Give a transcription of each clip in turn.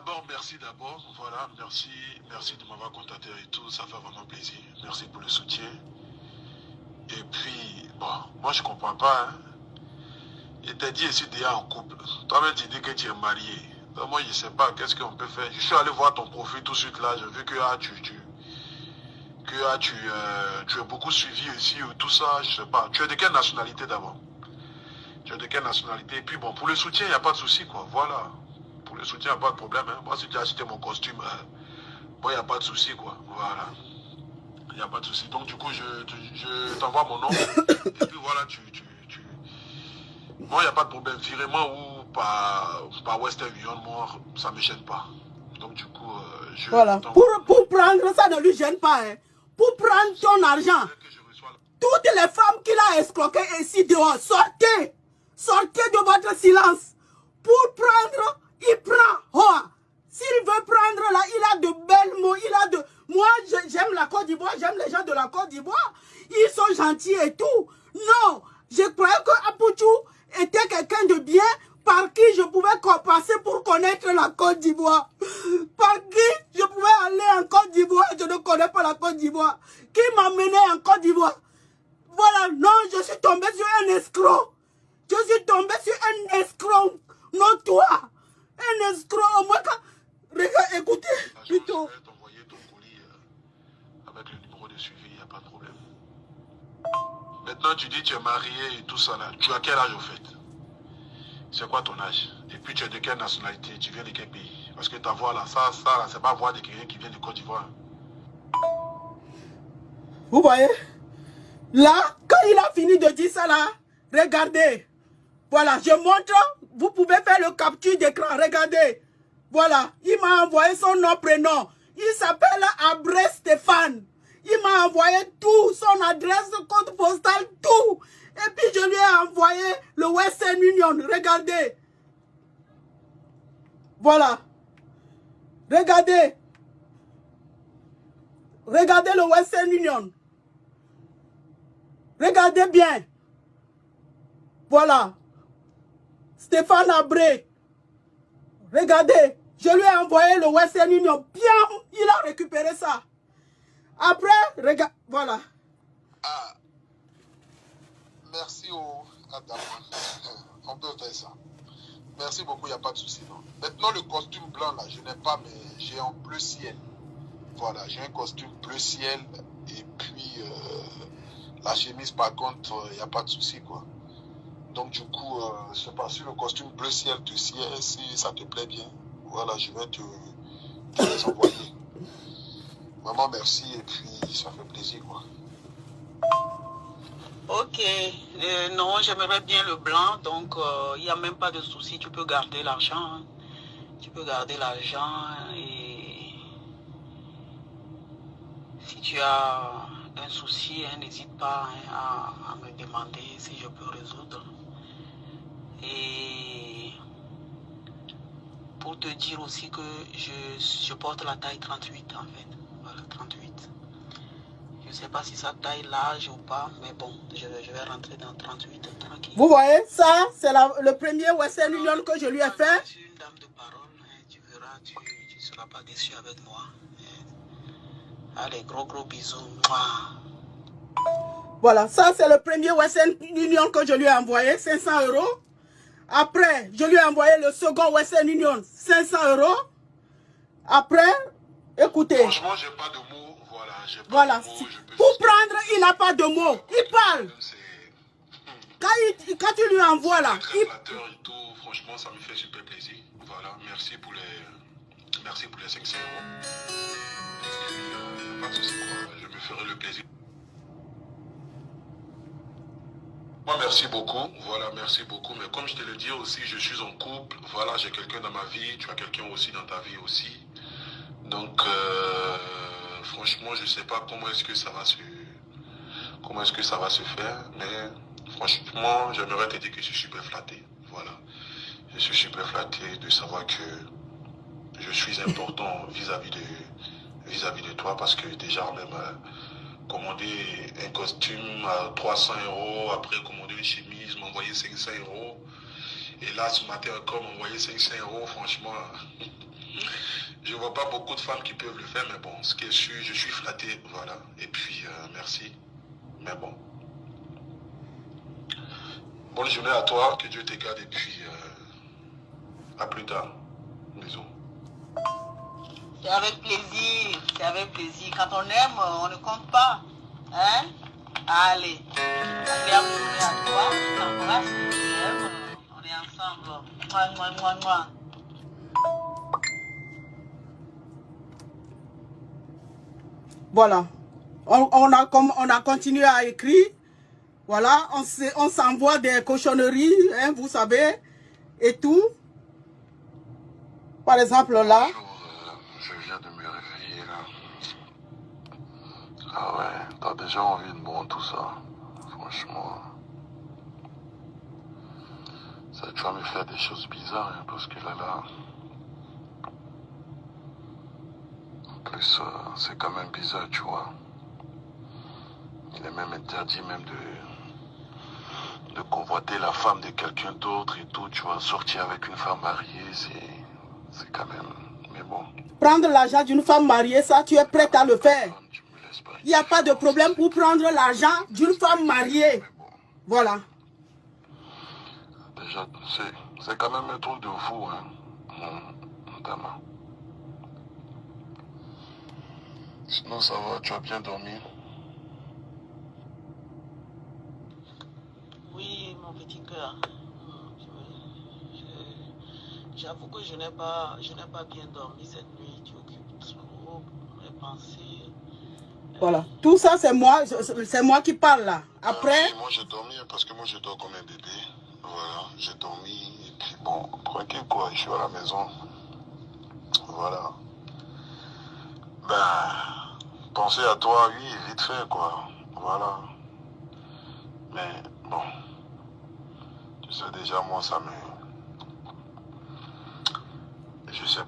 d'abord, merci d'abord. Voilà, merci de m'avoir contacté et tout. Ça fait vraiment plaisir. Merci pour le soutien. Et puis, bon, moi je comprends pas. Hein. Il t'a dit, je suis déjà en couple. Toi-même, tu dis que tu es marié. Donc moi, je sais pas, qu'est-ce qu'on peut faire. Je suis allé voir ton profil tout de suite là. J'ai vu que tu es beaucoup suivi ici ou tout ça. Je sais pas. Tu es de quelle nationalité d'abord? Tu es de quelle nationalité? Et puis bon, pour le soutien, il n'y a pas de souci, quoi. Voilà. Pour le soutien, il n'y a pas de problème. Hein. Moi, si tu as acheté mon costume, bon, il n'y a pas de souci, quoi. Voilà. Il n'y a pas de souci. Donc, du coup, je t'envoie mon nom. Et puis voilà, moi, il n'y a pas de problème. Virement ou par Western Union, moi, ça ne me gêne pas. Donc, du coup, voilà. Pour prendre, ça ne lui gêne pas. Hein. Pour prendre ton argent. Toutes les femmes qu'il a escroquées ici dehors, sortez. Sortez de votre silence. Pour prendre, il prend. Oh. S'il veut prendre là, il a de belles mots. Il a de... Moi, j'aime la Côte d'Ivoire. J'aime les gens de la Côte d'Ivoire. Ils sont gentils et tout. Non. Je croyais que Apouchou était quelqu'un de bien par qui je pouvais passer pour connaître la Côte d'Ivoire. Par qui je pouvais aller en Côte d'Ivoire. Je ne connais pas la Côte d'Ivoire. Qui m'a mené en Côte d'Ivoire? Voilà, non, je suis tombé sur un escroc. Je suis tombé sur un escroc notoire. Un escroc, au moins quand... Regarde, écoutez, plutôt. Je vais t'envoyer ton colis avec le numéro de suivi, il n'y a pas de problème. Maintenant, tu dis que tu es marié et tout ça là. Tu as quel âge au fait? C'est quoi ton âge? Et puis tu es de quelle nationalité? Tu viens de quel pays? Parce que ta voix là, ça là, c'est pas voix de quelqu'un qui vient de Côte d'Ivoire. Vous voyez? Là, quand il a fini de dire ça là, regardez. Voilà, je montre. Vous pouvez faire le capture d'écran. Regardez. Voilà, il m'a envoyé son nom, prénom. Il s'appelle Abré Stéphane. Il m'a envoyé tout, son adresse, code postal, tout. Et puis je lui ai envoyé le Western Union. Regardez. Voilà. Regardez. Regardez le Western Union. Regardez bien. Voilà. Stéphane Abré. Regardez. Je lui ai envoyé le Western Union. Bien, il a récupéré ça. Après, regarde. Voilà. Ah. Merci à Dama. On peut faire ça. Merci beaucoup, il n'y a pas de souci. Non. Maintenant, le costume blanc, là, je n'ai pas, mais j'ai un bleu ciel. Voilà, j'ai un costume bleu ciel. Et puis, la chemise, par contre, il n'y a pas de souci, quoi. Donc, du coup, je ne sais pas si le costume bleu ciel te sied, si ça te plaît bien. Voilà, je vais te les envoyer. Vraiment, merci. Et puis, ça fait plaisir, quoi. Ok, non, j'aimerais bien le blanc, donc il n'y a même pas de souci, tu peux garder l'argent. Hein. Tu peux garder l'argent et si tu as un souci, hein, n'hésite pas hein, à me demander si je peux résoudre. Et pour te dire aussi que je porte la taille 38 en fait, voilà 38. Je ne sais pas si ça taille l'âge ou pas, mais bon, je vais rentrer dans 38 tranquille. Vous voyez, ça, c'est le premier Western Union que je lui ai fait. Je suis une dame de parole, hein, tu verras, tu ne seras pas déçu avec moi. Allez, gros bisous. Voilà, ça c'est le premier Western Union que je lui ai envoyé, 500 €. Après, je lui ai envoyé le second Western Union, 500 €. Après, écoutez. Franchement, j'ai pas de mots. Voilà, j'ai pas voilà. de mots. Pour prendre, il n'a pas de mots. Il parle. Quand tu lui envoies là. Très flatteur et tout. Franchement, ça me fait super plaisir. Voilà, merci pour les 500 €. Pas de souci, quoi. Je me ferai le plaisir. Moi, merci beaucoup. Voilà, merci beaucoup. Mais comme je te le dis aussi, je suis en couple. Voilà, j'ai quelqu'un dans ma vie. Tu as quelqu'un aussi dans ta vie aussi. Donc, franchement, je ne sais pas comment est-ce que ça va se faire. Mais franchement, j'aimerais te dire que je suis super flatté. Voilà. Je suis super flatté de savoir que je suis important vis-à-vis de toi parce que déjà même commander un costume à 300 €, après commander une chemise, m'envoyer 500 €. Et là, ce matin encore, m'envoyer 500 €, franchement, Je vois pas beaucoup de femmes qui peuvent le faire, mais bon, ce qui est sûr, je suis flatté, voilà. Et puis, merci. Mais bon. Bonne journée à toi, que Dieu te garde, et puis, à plus tard. Bisous. C'est avec plaisir, c'est avec plaisir. Quand on aime, on ne compte pas. Hein? Allez, agréable journée à toi, je t'embrasse, je t'aime, on est ensemble. Mouah, mouah, mouah, mouah. Voilà. On a continué à écrire. Voilà, on s'envoie des cochonneries, hein, vous savez, et tout. Par exemple, là. Bonjour, je viens de me réveiller, là. Ah ouais, t'as déjà envie de bon tout ça. Franchement. Ça, tu vas me faire des choses bizarres, hein, parce que là. En plus, c'est quand même bizarre, tu vois. Il est même interdit même de convoiter la femme de quelqu'un d'autre et tout, tu vois. Sortir avec une femme mariée, c'est quand même... Mais bon. Prendre l'argent d'une femme mariée, ça, tu es prête à le faire. Il n'y a pas de problème pour prendre l'argent d'une femme mariée. Voilà. Déjà, c'est quand même un truc de fou, hein. Notamment. Sinon, ça va, tu as bien dormi? Oui, mon petit cœur. J'avoue que je n'ai pas bien dormi cette nuit. Tu occupes trop mes pensées. Voilà. Tout ça, c'est moi qui parle là. Après... moi, j'ai dormi parce que moi, je dors comme un bébé. Voilà, j'ai dormi. Et puis, bon, tranquille, quoi. Je suis à la maison. Voilà. Ben, penser à toi, oui, vite fait, quoi. Voilà. Mais, bon. Tu sais, déjà, moi, ça me... Je sais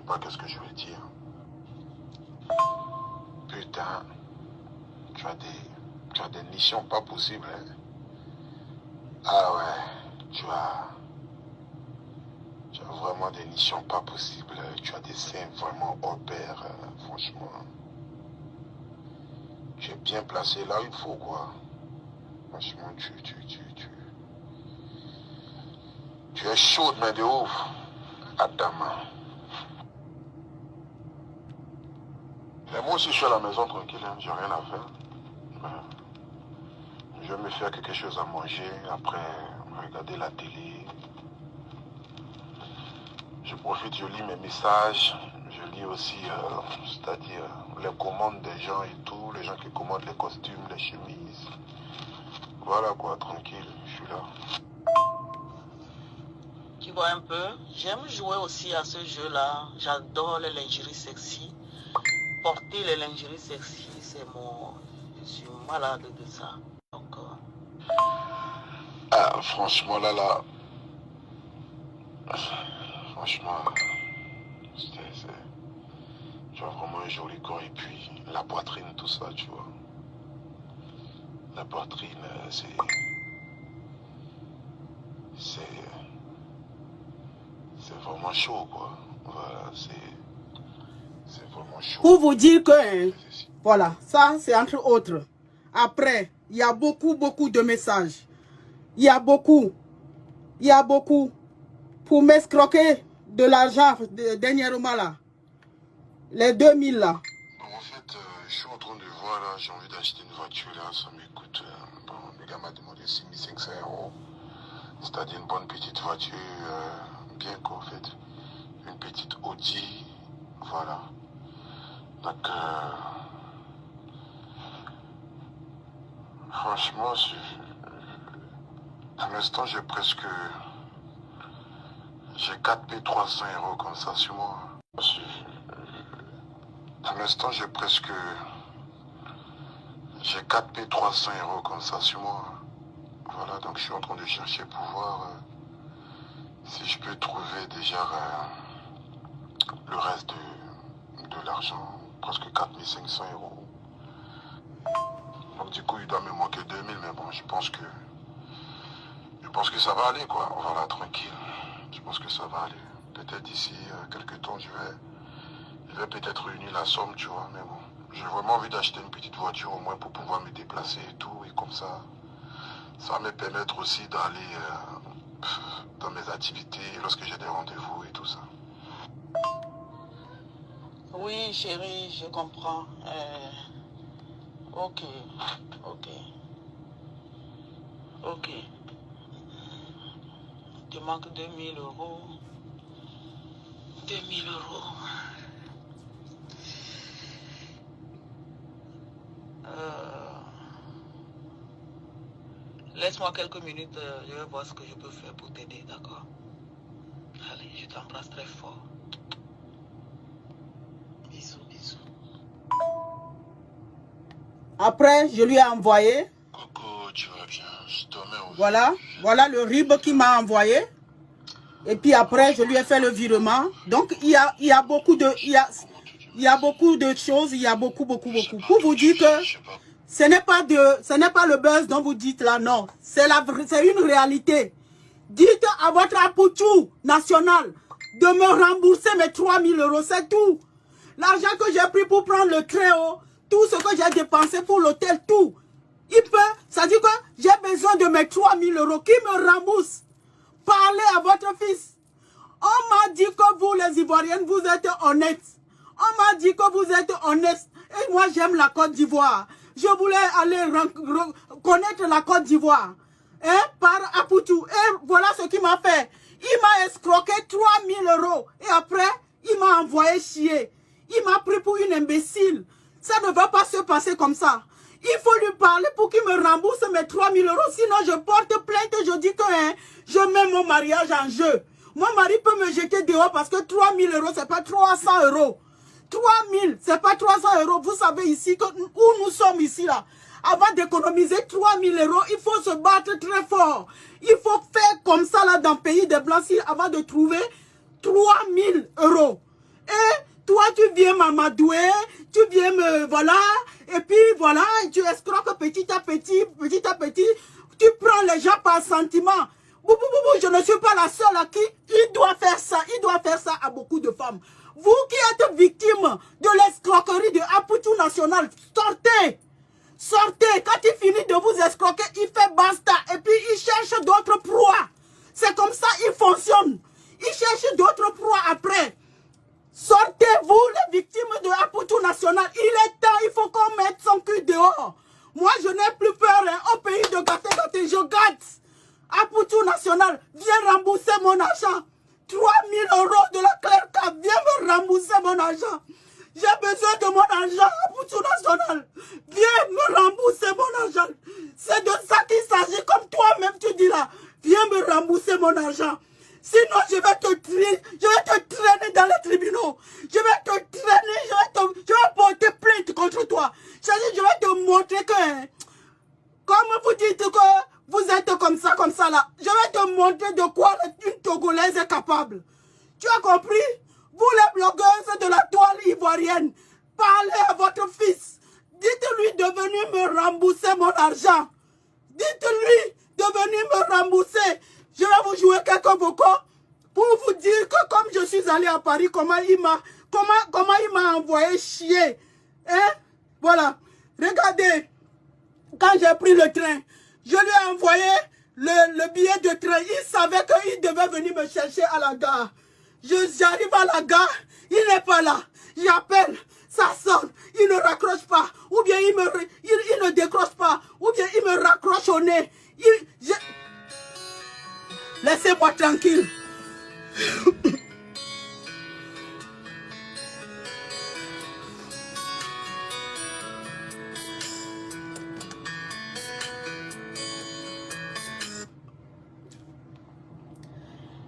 pas qu'est-ce que je vais dire. Putain, tu as des missions pas possibles, hein. Ah ouais, tu as vraiment des missions pas possibles. Tu as des seins vraiment hors pair, franchement. Tu es bien placé là, il faut quoi. Franchement, tu es chaude, mais de ouf. Adama. Mais moi aussi, je suis à la maison tranquille, hein. J'ai rien à faire. Je vais me faire quelque chose à manger, après regarder la télé. Je profite, je lis mes messages, je lis aussi, c'est-à-dire les commandes des gens et tout, les gens qui commandent les costumes, les chemises. Voilà quoi, tranquille, je suis là. Tu vois un peu, j'aime jouer aussi à ce jeu-là. J'adore les lingeries sexy. Porter les lingeries sexy, c'est mon... Je suis malade de ça. Donc, Ah, franchement, là, franchement, tu as vraiment un joli corps et puis la poitrine, tout ça, tu vois. La poitrine, c'est vraiment chaud, quoi. Voilà, c'est vraiment chaud. Pour vous dire que, hein, voilà, ça c'est entre autres. Après, il y a beaucoup de messages. Il y a beaucoup pour m'escroquer de l'argent dernièrement là. Les 2000 là. Bon, en fait, je suis en train de voir là, j'ai envie d'acheter une voiture là, ça m'écoute. Bon, le gars m'a demandé 6500 €. C'est-à-dire une bonne petite voiture, bien quoi en fait. Une petite Audi, voilà. Donc, franchement, à l'instant, j'ai 4 300 € comme ça sur moi. À l'instant, j'ai 4 300 € comme ça sur moi. Voilà, donc je suis en train de chercher pour voir si je peux trouver déjà le reste de l'argent, presque 4 500 €. Donc du coup, il doit me manquer 2000, mais bon, je pense que ça va aller, quoi. Voilà, tranquille. Je pense pense que ça va aller. Peut-être d'ici quelques temps, je vais peut-être réunir la somme, tu vois. Mais bon, j'ai vraiment envie d'acheter une petite voiture au moins pour pouvoir me déplacer et tout. Et comme ça va me permettre aussi d'aller dans mes activités lorsque j'ai des rendez-vous et tout ça. Oui, chérie, je comprends. Ok. Tu manques 2000 euros. 2000 euros. Laisse-moi quelques minutes, je vais voir ce que je peux faire pour t'aider, d'accord? Allez, je t'embrasse très fort. Bisous. Après, je lui ai envoyé. Coco, tu vas bien, je te remets au Voilà le RIB qu'il m'a envoyé. Et puis après, je lui ai fait le virement. Donc, il y a beaucoup de choses, il y a beaucoup. Pour vous dire que ce n'est pas le buzz dont vous dites là, non. C'est une réalité. Dites à votre Apoutou national de me rembourser mes 3000 euros, c'est tout. L'argent que j'ai pris pour prendre le train, tout ce que j'ai dépensé pour l'hôtel, tout. Ça dit que j'ai besoin de mes 3000 euros. Qui me rembourse? Parlez à votre fils. On m'a dit que vous, les Ivoiriennes, vous êtes honnêtes. On m'a dit que vous êtes honnêtes. Et moi, j'aime la Côte d'Ivoire. Je voulais aller connaître la Côte d'Ivoire. Par Apoutou. Et voilà ce qu'il m'a fait. Il m'a escroqué 3000 euros. Et après, il m'a envoyé chier. Il m'a pris pour une imbécile. Ça ne va pas se passer comme ça. Il faut lui parler pour qu'il me rembourse mes 3000 euros. Sinon, je porte plainte et je dis que je mets mon mariage en jeu. Mon mari peut me jeter dehors parce que 3000 euros, c'est pas 300 euros. 3000, c'est pas 300 euros. Vous savez ici, où nous sommes ici là. Avant d'économiser 3000 euros, il faut se battre très fort. Il faut faire comme ça là dans le pays des Blancs avant de trouver 3000 euros. Et toi, tu viens m'amadouer, tu viens me... Voilà. Et puis voilà, tu escroques petit à petit. Tu prends les gens par sentiment. Je ne suis pas la seule à qui il doit faire ça. Il doit faire ça à beaucoup de femmes. Vous qui êtes victime de l'escroquerie de Apoutou National, sortez. Sortez. Quand il finit de vous escroquer, il fait basta. Et puis il cherche d'autres proies. C'est comme ça il fonctionne. Il cherche d'autres proies après. Sortez-vous les victimes de Apoutou National. Il est temps, il faut qu'on mette son cul dehors. Moi, je n'ai plus peur au pays de gâter, je gâte. Apoutou National, viens rembourser mon argent. 3000 euros de la Clerca, viens me rembourser mon argent. J'ai besoin de mon argent, Apoutou National. Viens me rembourser mon argent. C'est de ça qu'il s'agit, comme toi-même tu dis là. Viens me rembourser mon argent. Sinon, je vais te traîner dans les tribunaux. Je vais te traîner, je vais porter plainte contre toi. C'est-à-dire, je vais te montrer que, comme vous dites que vous êtes comme ça là, je vais te montrer de quoi une Togolaise est capable. Tu as compris? Vous les blogueuses de la toile ivoirienne, parlez à votre fils. Dites-lui de venir me rembourser mon argent. Dites-lui de venir me rembourser. Je vais vous jouer quelques vocaux pour vous dire que comme je suis allé à Paris, comment il m'a envoyé chier. Voilà. Regardez, quand j'ai pris le train, je lui ai envoyé le billet de train. Il savait qu'il devait venir me chercher à la gare. J'arrive à la gare, il n'est pas là. J'appelle, ça sonne, il ne raccroche pas. Ou bien il ne décroche pas. Ou bien il me raccroche au nez. Laissez-moi tranquille.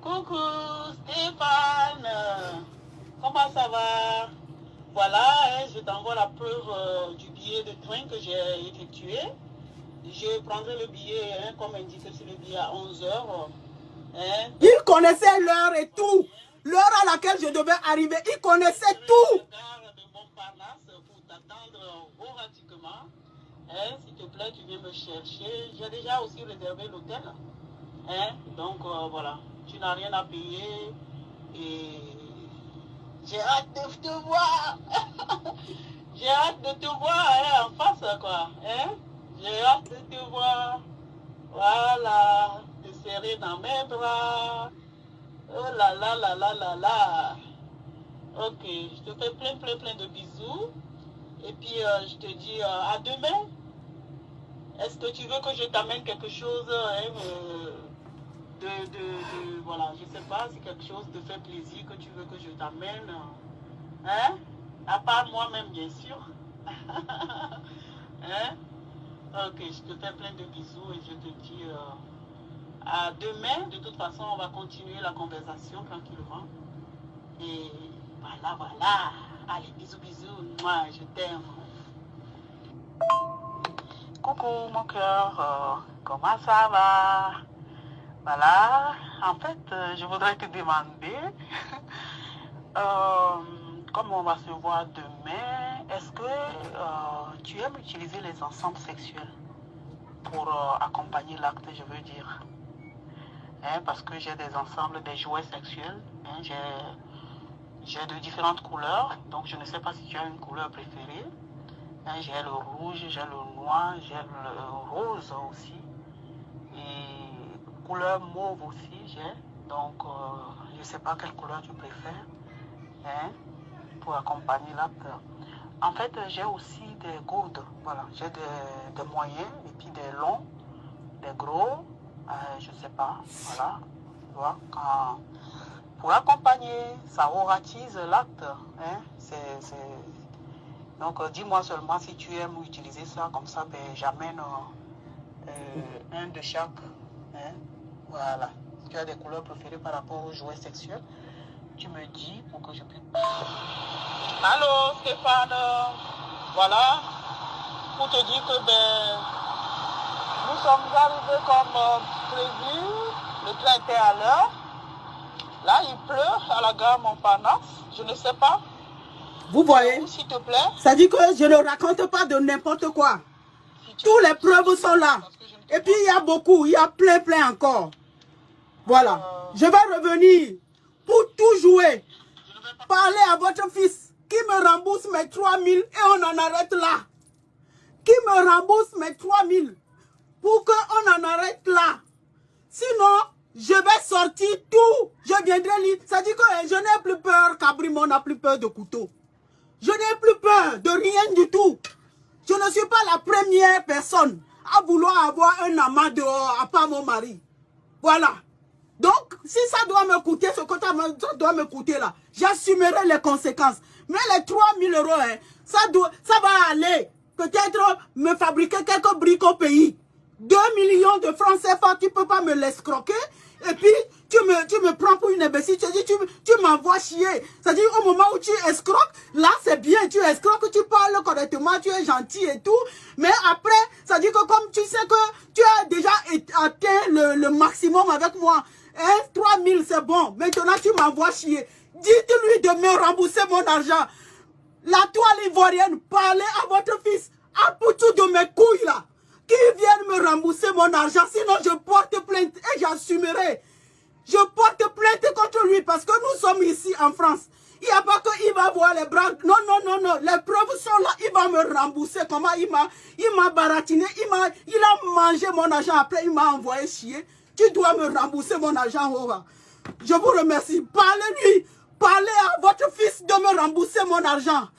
Coucou Stéphane, comment ça va? Voilà, je t'envoie la preuve du billet de train que j'ai effectué. Je prendrai le billet, comme indiqué sur le billet, à 11h. Il connaissait l'heure et tout. L'heure à laquelle je devais arriver, il connaissait tout. De Montparnasse pour t'attendre pratiquement. S'il te plaît, tu viens me chercher. J'ai déjà aussi réservé l'hôtel. Donc, voilà. tu n'as rien à payer. Et j'ai hâte de te voir. J'ai hâte de te voir hein, en face, quoi. Hein? J'ai hâte de te voir. Voilà. Te serrer dans mes bras. Oh là là là là là là. Ok, je te fais plein de bisous. Et puis, je te dis à demain. Est-ce que tu veux que je t'amène quelque chose voilà, je sais pas si quelque chose te fait plaisir, que tu veux que je t'amène. Hein? À part moi-même, bien sûr. Hein? Ok, je te fais plein de bisous et je te dis à demain. De toute façon, on va continuer la conversation tranquillement. Et voilà, voilà. Allez, bisous, bisous. Moi, je t'aime. Coucou, mon cœur. Comment ça va? Voilà. En fait, je voudrais te demander, comme on va se voir demain, est-ce que tu aimes utiliser les ensembles sexuels pour accompagner l'acte, je veux dire? Hein, parce que j'ai des ensembles, des jouets sexuels. Hein, j'ai de différentes couleurs, donc je ne sais pas si tu as une couleur préférée. Hein, j'ai le rouge, j'ai le noir, j'ai le rose aussi. Et couleur mauve aussi j'ai. Donc je ne sais pas quelle couleur tu préfères hein, pour accompagner l'acte. En fait, j'ai aussi des gourdes. Voilà, j'ai des moyens et puis des longs, des gros. Je ne sais pas. Voilà. Tu vois, pour accompagner, ça aromatise l'acte. Hein, Donc, dis-moi seulement si tu aimes utiliser ça. Comme ça, ben, j'amène un de chaque. Hein, voilà. Si tu as des couleurs préférées par rapport aux jouets sexuels, tu me dis pour que je puisse... Allô, Stéphane. Voilà. Pour te dire que ben, nous sommes arrivés comme prévu. Le train était à l'heure. Là, il pleut à la gare Montparnasse. Je ne sais pas. Vous voyez, s'il te plaît. Ça dit que je ne raconte pas de n'importe quoi. Tous les preuves sont là. Et puis il y a beaucoup, il y a plein encore. Voilà. Je vais revenir pour tout jouer. Parler à votre fils qui me rembourse mes 3 000 et on en arrête là. Qui me rembourse mes 3 000 pour qu'on en arrête là. Sinon, je vais sortir tout. Je viendrai lire. Ça dit que je n'ai plus peur qu'Abrimon n'a plus peur de couteau. Je n'ai plus peur de rien du tout. Je ne suis pas la première personne à vouloir avoir un amant dehors, à part mon mari. Voilà. Donc, si ça doit me coûter ce que ça doit me coûter là, j'assumerai les conséquences. Mais les 3 000 euros, hein, ça va aller. Peut-être me fabriquer quelques briques au pays. 2 millions de francs CFA, tu ne peux pas me l'escroquer. Et puis, tu me prends pour une imbécile. Tu m'envoies chier. C'est-à-dire, au moment où tu escroques, là, c'est bien. Tu escroques, tu parles correctement, tu es gentil et tout. Mais après, ça dit que comme tu sais que tu as déjà atteint le maximum avec moi, hein, 3 000, c'est bon. Maintenant, tu m'envoies chier. Dites-lui de me rembourser mon argent. La toile ivoirienne, parlez à votre fils. À Poutou de mes couilles, là. Qui viennent me rembourser mon argent. Sinon, je porte plainte et j'assumerai. Je porte plainte contre lui parce que nous sommes ici en France. Il n'y a pas qu'il va voir les bras. Non, non, non, non. Les preuves sont là. Il va me rembourser. Comment il m'a baratiné. Il a mangé mon argent. Après, il m'a envoyé chier. Tu dois me rembourser mon argent. Je vous remercie. Parlez-lui. Parlez à votre fils de me rembourser mon argent.